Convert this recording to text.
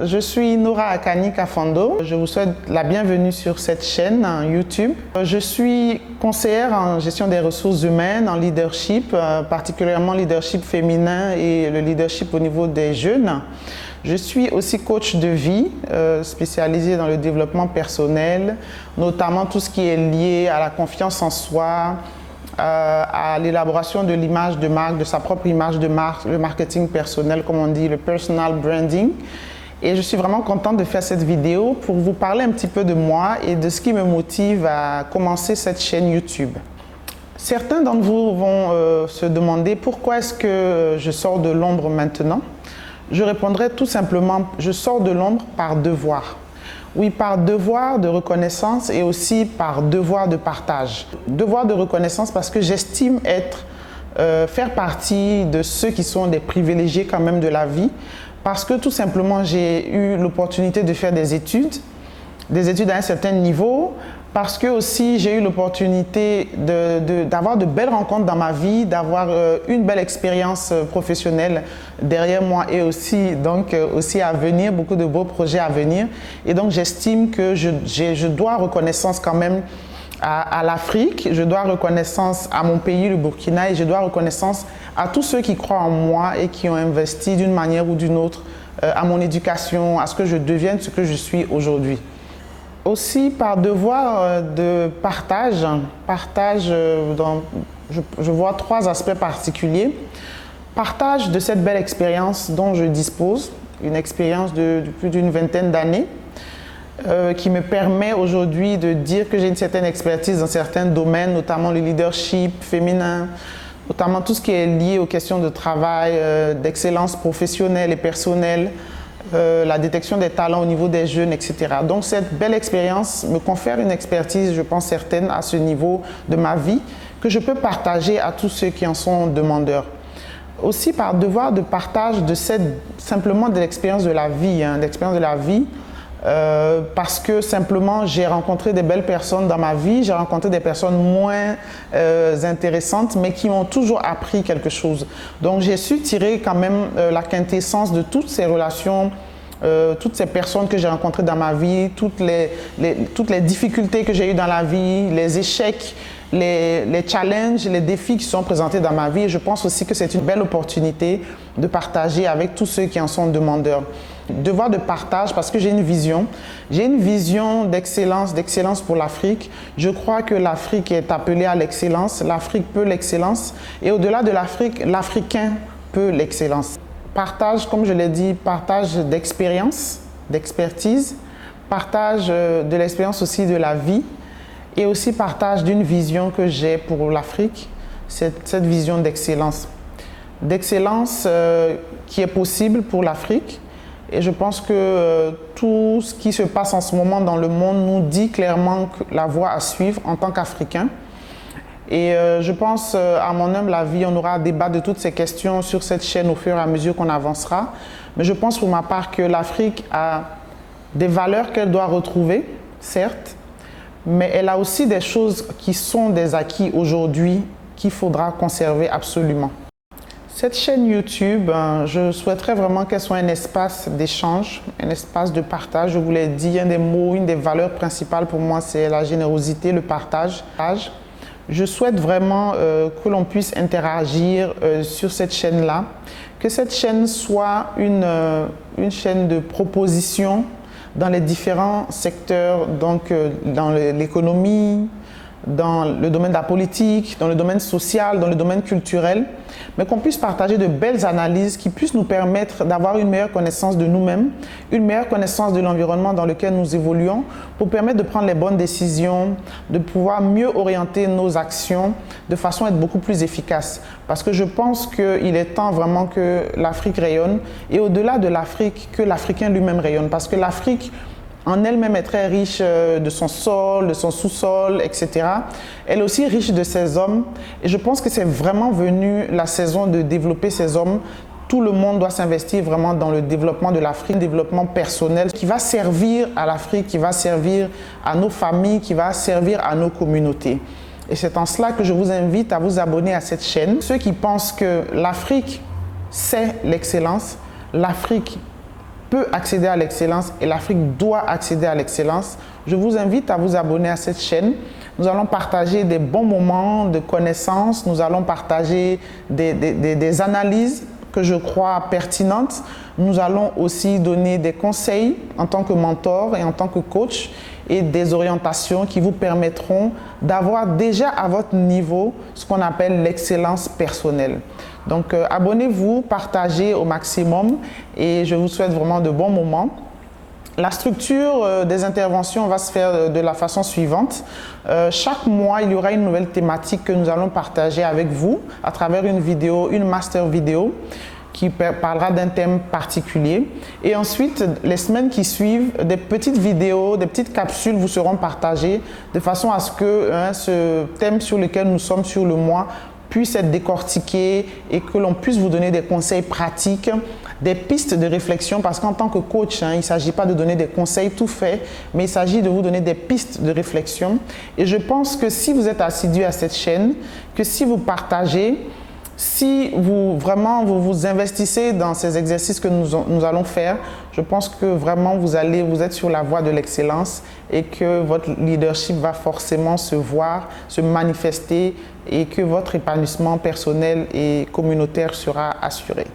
je suis Nora Akani Kafando. Je vous souhaite la bienvenue sur cette chaîne YouTube. Je suis conseillère en gestion des ressources humaines, en leadership, particulièrement leadership féminin et le leadership au niveau des jeunes. Je suis aussi coach de vie, spécialisée dans le développement personnel, notamment tout ce qui est lié à la confiance en soi, à l'élaboration de l'image de marque, de sa propre image de marque, le marketing personnel, comme on dit, le personal branding. Et je suis vraiment contente de faire cette vidéo pour vous parler un petit peu de moi et de ce qui me motive à commencer cette chaîne YouTube. Certains d'entre vous vont se demander pourquoi est-ce que je sors de l'ombre maintenant. Je répondrai tout simplement, je sors de l'ombre par devoir. Oui, par devoir de reconnaissance et aussi par devoir de partage. Devoir de reconnaissance parce que j'estime faire partie de ceux qui sont des privilégiés quand même de la vie. Parce que tout simplement, j'ai eu l'opportunité de faire des études à un certain niveau. Parce que aussi, j'ai eu l'opportunité d'avoir de belles rencontres dans ma vie, d'avoir une belle expérience professionnelle derrière moi et aussi, donc, aussi à venir, beaucoup de beaux projets à venir. Et donc, j'estime que je dois reconnaissance quand même à l'Afrique, je dois reconnaissance à mon pays, le Burkina, et je dois reconnaissance à tous ceux qui croient en moi et qui ont investi d'une manière ou d'une autre à mon éducation, à ce que je devienne ce que je suis aujourd'hui. Aussi par devoir de partage, je vois trois aspects particuliers. Partage de cette belle expérience dont je dispose, une expérience de plus d'une vingtaine d'années, qui me permet aujourd'hui de dire que j'ai une certaine expertise dans certains domaines, notamment le leadership féminin, notamment tout ce qui est lié aux questions de travail, d'excellence professionnelle et personnelle, la détection des talents au niveau des jeunes, etc. Donc cette belle expérience me confère une expertise, je pense certaine, à ce niveau de ma vie, que je peux partager à tous ceux qui en sont demandeurs. Aussi par devoir de partage de simplement de l'expérience de la vie, parce que simplement j'ai rencontré des belles personnes dans ma vie, j'ai rencontré des personnes moins intéressantes mais qui m'ont toujours appris quelque chose. Donc j'ai su tirer quand même la quintessence de toutes ces relations, toutes ces personnes que j'ai rencontrées dans ma vie, toutes les difficultés que j'ai eues dans la vie, les échecs, les challenges, les défis qui sont présentés dans ma vie. Et je pense aussi que c'est une belle opportunité de partager avec tous ceux qui en sont demandeurs. Devoir de partage parce que j'ai une vision d'excellence pour l'Afrique. Je crois que l'Afrique est appelée à l'excellence, l'Afrique peut l'excellence et au-delà de l'Afrique, l'Africain peut l'excellence. Partage, comme je l'ai dit, partage d'expérience, d'expertise, partage de l'expérience aussi de la vie et aussi partage d'une vision que j'ai pour l'Afrique, cette vision d'excellence. D'excellence qui est possible pour l'Afrique. Et je pense que tout ce qui se passe en ce moment dans le monde nous dit clairement la voie à suivre en tant qu'Africains. Et je pense, à mon humble avis, on aura à débattre de toutes ces questions sur cette chaîne au fur et à mesure qu'on avancera. Mais je pense pour ma part que l'Afrique a des valeurs qu'elle doit retrouver, certes, mais elle a aussi des choses qui sont des acquis aujourd'hui qu'il faudra conserver absolument. Cette chaîne YouTube, je souhaiterais vraiment qu'elle soit un espace d'échange, un espace de partage. Je vous l'ai dit, un des mots, une des valeurs principales pour moi, c'est la générosité, le partage. Je souhaite vraiment que l'on puisse interagir sur cette chaîne-là, que cette chaîne soit une chaîne de propositions dans les différents secteurs, donc dans l'économie, dans le domaine de la politique, dans le domaine social, dans le domaine culturel, mais qu'on puisse partager de belles analyses qui puissent nous permettre d'avoir une meilleure connaissance de nous-mêmes, une meilleure connaissance de l'environnement dans lequel nous évoluons, pour permettre de prendre les bonnes décisions, de pouvoir mieux orienter nos actions de façon à être beaucoup plus efficace. Parce que je pense qu'il est temps vraiment que l'Afrique rayonne et au-delà de l'Afrique, que l'Africain lui-même rayonne. Parce que l'Afrique en elle-même est très riche de son sol, de son sous-sol, etc. Elle est aussi riche de ses hommes. Et je pense que c'est vraiment venu la saison de développer ces hommes. Tout le monde doit s'investir vraiment dans le développement de l'Afrique, le développement personnel qui va servir à l'Afrique, qui va servir à nos familles, qui va servir à nos communautés. Et c'est en cela que je vous invite à vous abonner à cette chaîne. Ceux qui pensent que l'Afrique, c'est l'excellence, l'Afrique peut accéder à l'excellence et l'Afrique doit accéder à l'excellence. Je vous invite à vous abonner à cette chaîne. Nous allons partager des bons moments de connaissances, nous allons partager des analyses que je crois pertinentes. Nous allons aussi donner des conseils en tant que mentor et en tant que coach et des orientations qui vous permettront d'avoir déjà à votre niveau ce qu'on appelle l'excellence personnelle. Donc abonnez-vous, partagez au maximum et je vous souhaite vraiment de bons moments. La structure des interventions va se faire de la façon suivante. Chaque mois, il y aura une nouvelle thématique que nous allons partager avec vous à travers une vidéo, une master vidéo qui parlera d'un thème particulier. Et ensuite, les semaines qui suivent, des petites vidéos, des petites capsules vous seront partagées de façon à ce que ce thème sur lequel nous sommes sur le mois puisse être décortiqué et que l'on puisse vous donner des conseils pratiques, des pistes de réflexion, parce qu'en tant que coach, il ne s'agit pas de donner des conseils tout faits, mais il s'agit de vous donner des pistes de réflexion. Et je pense que si vous êtes assidu à cette chaîne, que si vous partagez, si vous vous investissez dans ces exercices que nous allons faire, je pense que vraiment vous êtes sur la voie de l'excellence et que votre leadership va forcément se voir, se manifester et que votre épanouissement personnel et communautaire sera assuré.